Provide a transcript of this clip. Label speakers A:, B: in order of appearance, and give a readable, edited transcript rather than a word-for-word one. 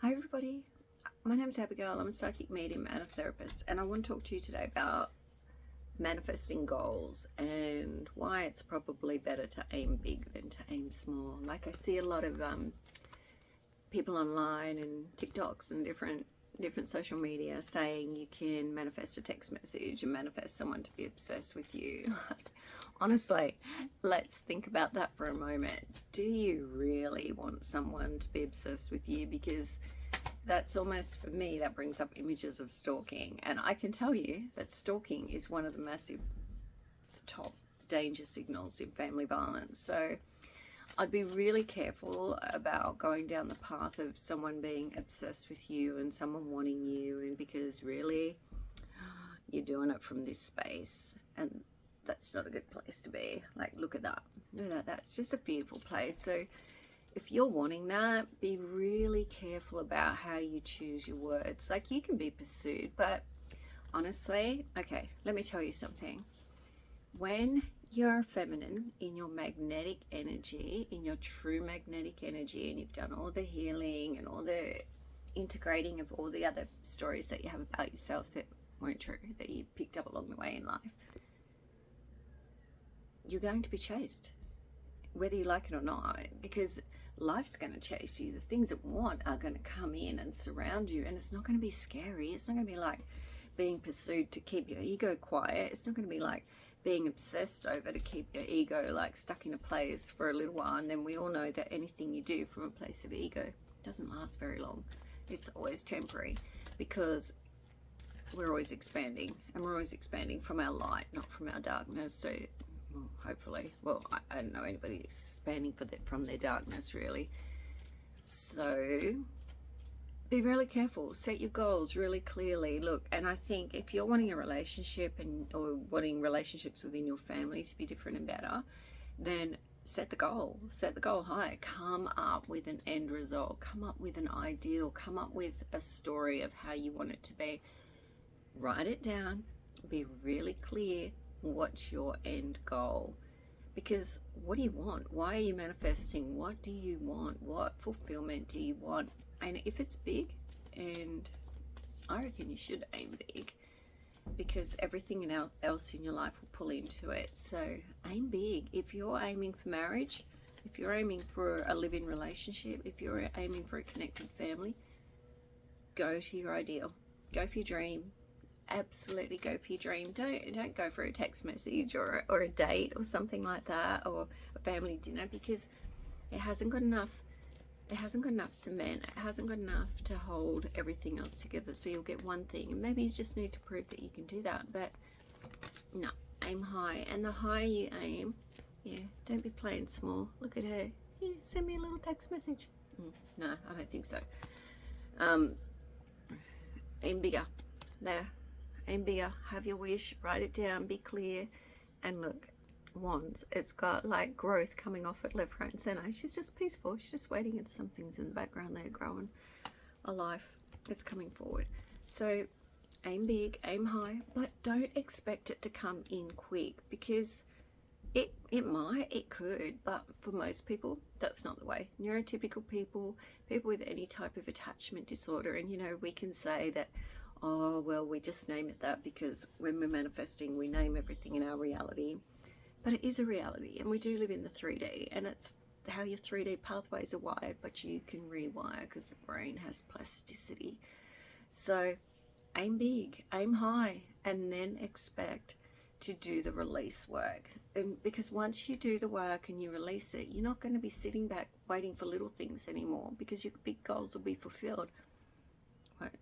A: Hi everybody, my name is Abigail. I'm a psychic medium and a therapist, and I want to talk to you today about manifesting goals and why it's probably better to aim big than to aim small. Like, I see a lot of people online and TikToks and different social media saying you can manifest a text message and manifest someone to be obsessed with you. Honestly, let's think about that for a moment. Do you really want someone to be obsessed with you? Because that's almost, for me, that brings up images of stalking. And I can tell you that stalking is one of the massive top danger signals in family violence. So I'd be really careful about going down the path of someone being obsessed with you and someone wanting you, and because really you're doing it from this space, and that's not a good place to be. Like, look at that. Look at that. That's just a fearful place. So if you're wanting that, be really careful about how you choose your words. Like, you can be pursued, but honestly, okay, let me tell you something. When you're feminine, in your magnetic energy, in your true magnetic energy, and you've done all the healing and all the integrating of all the other stories that you have about yourself that weren't true, that you picked up along the way in life, you're going to be chased, whether you like it or not, because life's going to chase you. The things that want are going to come in and surround you, and it's not going to be scary. It's not going to be like being pursued to keep your ego quiet. It's not going to be like being obsessed over to keep your ego like stuck in a place for a little while. And then we all know that anything you do from a place of ego doesn't last very long. It's always temporary, because we're always expanding, and we're always expanding from our light, not from our darkness. So hopefully, well, I don't know anybody expanding from their darkness, really. So be really careful. Set your goals really clearly. Look, and I think if you're wanting a relationship or wanting relationships within your family to be different and better, then set the goal. Set the goal high. Come up with an end result. Come up with an ideal. Come up with a story of how you want it to be. Write it down. Be really clear. What's your end goal? Because what do you want? Why are you manifesting? What do you want? What fulfillment do you want? And if it's big, and I reckon you should aim big, because everything else in your life will pull into it. So aim big. If you're aiming for marriage, if you're aiming for a live-in relationship, if you're aiming for a connected family, go to your ideal. Go for your dream. Absolutely go for your dream. Don't go for a text message or a date or something like that, or a family dinner, because it hasn't got enough cement. It hasn't got enough to hold everything else together. So you'll get one thing, and maybe you just need to prove that you can do that. But no, aim high. And the higher you aim, yeah, don't be playing small. Look at her. Yeah, send me a little text message. No, I don't think so. Aim bigger. There. Aim bigger. Have your wish. Write it down. Be clear. And look, wands, it's got like growth coming off it left, right and center. She's just peaceful. She's just waiting, and some things in the background there growing. A life is coming forward. So aim big, aim high, but don't expect it to come in quick, because it could, but for most people, that's not the way. Neurotypical people with any type of attachment disorder, and we can say that, oh, well, we just name it that because when we're manifesting, we name everything in our reality. But it is a reality, and we do live in the 3D, and it's how your 3D pathways are wired, but you can rewire because the brain has plasticity. So aim big, aim high, and then expect to do the release work. And because once you do the work and you release it, you're not going to be sitting back waiting for little things anymore, because your big goals will be fulfilled. What?